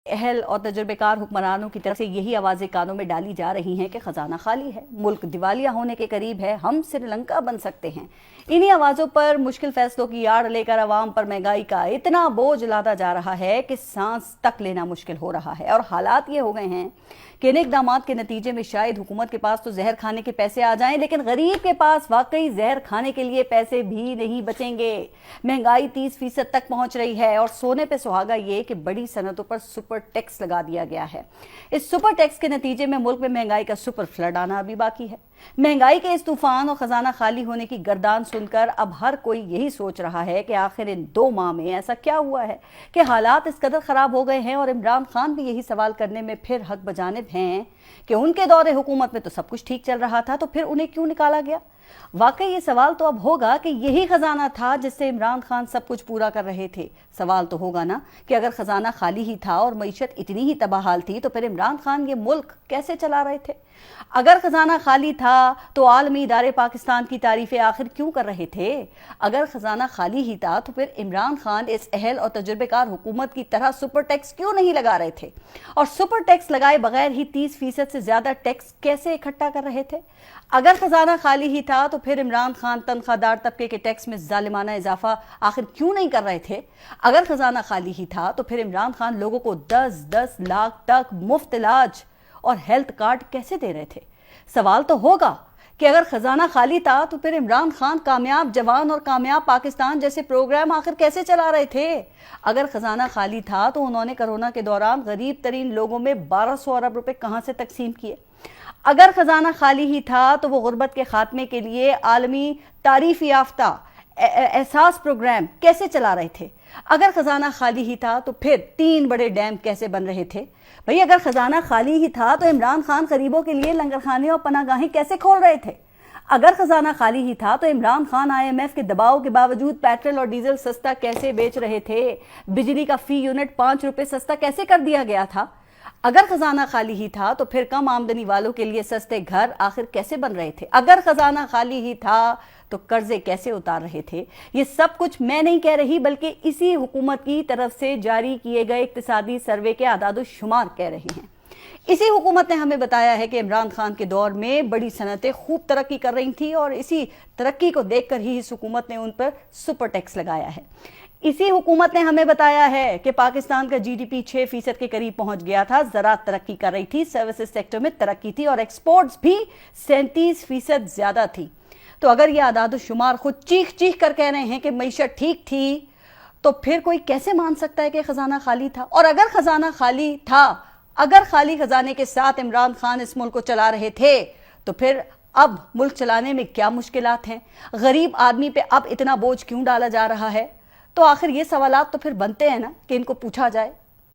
اہل اور تجربےکار حکمرانوں کی طرف سے یہی آوازیں کانوں میں ڈالی جا رہی ہیں کہ خزانہ خالی ہے، ملک دیوالیہ ہونے کے قریب ہے، ہم سری لنکا بن سکتے ہیں۔ انہی آوازوں پر مشکل فیصلوں کی آڑ لے کر عوام پر مہنگائی کا اتنا بوجھ لادا جا رہا ہے کہ سانس تک لینا مشکل ہو رہا ہے، اور حالات یہ ہو گئے ہیں کہ ان اقدامات کے نتیجے میں شاید حکومت کے پاس تو زہر کھانے کے پیسے آ جائیں، لیکن غریب کے پاس واقعی زہر کھانے کے لیے پیسے بھی نہیں بچیں گے۔ مہنگائی 30% تک پہنچ رہی ہے، اور سونے پہ سہاگا یہ کہ بڑی صنعتوں پر سپر ٹیکس لگا دیا گیا ہے۔ اس سپر ٹیکس کے نتیجے میں ملک میں مہنگائی کا سپر فلڈ آنا ابھی باقی ہے۔ مہنگائی کے اس طوفان اور خزانہ خالی ہونے کی گردان سن کر اب ہر کوئی یہی سوچ رہا ہے کہ آخر ان 2 ماہ میں ایسا کیا ہوا ہے کہ حالات اس قدر خراب ہو گئے ہیں، اور عمران خان بھی یہی سوال کرنے میں پھر حق بجانب ہیں کہ ان کے دور حکومت میں تو سب کچھ ٹھیک چل رہا تھا، تو پھر انہیں کیوں نکالا گیا؟ واقعی یہ سوال تو اب ہوگا کہ یہی خزانہ تھا جس سے عمران خان سب کچھ پورا کر رہے تھے۔ سوال تو ہوگا نا کہ اگر خزانہ خالی ہی تھا اور معیشت اتنی ہی تباہال تھی تو پھر عمران خان یہ ملک کیسے چلا رہے تھے؟ اگر خزانہ خالی تھا تو عالمی ادارے پاکستان کی تعریفیں آخر کیوں کر رہے تھے؟ اگر خزانہ خالی ہی تھا تو پھر عمران خان اس اہل اور تجربے کار حکومت کی طرح سپر ٹیکس کیوں نہیں لگا رہے تھے؟ اور سپر ٹیکس لگائے بغیر ہی 30% سے زیادہ ٹیکس کیسے اکٹھا کر رہے تھے؟ اگر خزانہ خالی ہی تھا تو پھر عمران خان تنخواہ دار طبقے کے ٹیکس میں ظالمانہ اضافہ آخر کیوں نہیں کر رہے تھے؟ اگر خزانہ خالی ہی تھا تو پھر عمران خان لوگوں کو 10 لاکھ تک مفت علاج اور ہیلتھ کارڈ کیسے دے رہے تھے؟ سوال تو ہوگا کہ اگر خزانہ خالی تھا تو پھر عمران خان کامیاب جوان اور کامیاب پاکستان جیسے پروگرام آخر کیسے چلا رہے تھے؟ اگر خزانہ خالی تھا تو انہوں نے کرونا کے دوران غریب ترین لوگوں میں 1200 ارب روپے کہاں سے تقسیم کیے؟ اگر خزانہ خالی ہی تھا تو وہ غربت کے خاتمے کے لیے عالمی تعریف یافتہ احساس پروگرام کیسے چلا رہے تھے؟ اگر خزانہ خالی ہی تھا تو پھر 3 بڑے ڈیم کیسے بن رہے تھے؟ بھئی اگر خزانہ خالی ہی تھا تو عمران خان غریبوں کے لیے لنگر خانے اور پناہ گاہیں کیسے کھول رہے تھے؟ اگر خزانہ خالی ہی تھا تو عمران خان IMF کے دباؤ کے باوجود پیٹرول اور ڈیزل سستا کیسے بیچ رہے تھے؟ بجلی کا فی یونٹ 5 روپے سستا کیسے کر دیا گیا تھا؟ اگر خزانہ خالی ہی تھا تو پھر کم آمدنی والوں کے لیے سستے گھر آخر کیسے بن رہے تھے؟ اگر خزانہ خالی ہی تھا تو قرضے کیسے اتار رہے تھے؟ یہ سب کچھ میں نہیں کہہ رہی بلکہ اسی حکومت کی طرف سے جاری کیے گئے اقتصادی سروے کے اعداد و شمار کہہ رہے ہیں۔ اسی حکومت نے ہمیں بتایا ہے کہ عمران خان کے دور میں بڑی صنعتیں خوب ترقی کر رہی تھیں، اور اسی ترقی کو دیکھ کر ہی اس حکومت نے ان پر سپر ٹیکس لگایا ہے۔ اسی حکومت نے ہمیں بتایا ہے کہ پاکستان کا GDP 6% کے قریب پہنچ گیا تھا، زراعت ترقی کر رہی تھی، سروسز سیکٹر میں ترقی تھی، اور ایکسپورٹس بھی 37% زیادہ تھی۔ تو اگر یہ اعداد و شمار خود چیخ چیخ کر کہہ رہے ہیں کہ معیشت ٹھیک تھی، تو پھر کوئی کیسے مان سکتا ہے کہ خزانہ خالی تھا؟ اور اگر خزانہ خالی تھا، اگر خالی خزانے کے ساتھ عمران خان اس ملک کو چلا رہے تھے، تو پھر اب ملک چلانے میں کیا مشکلات ہیں؟ غریب آدمی پہ اب اتنا بوجھ کیوں ڈالا جا رہا ہے؟ تو آخر یہ سوالات تو پھر بنتے ہیں نا کہ ان کو پوچھا جائے۔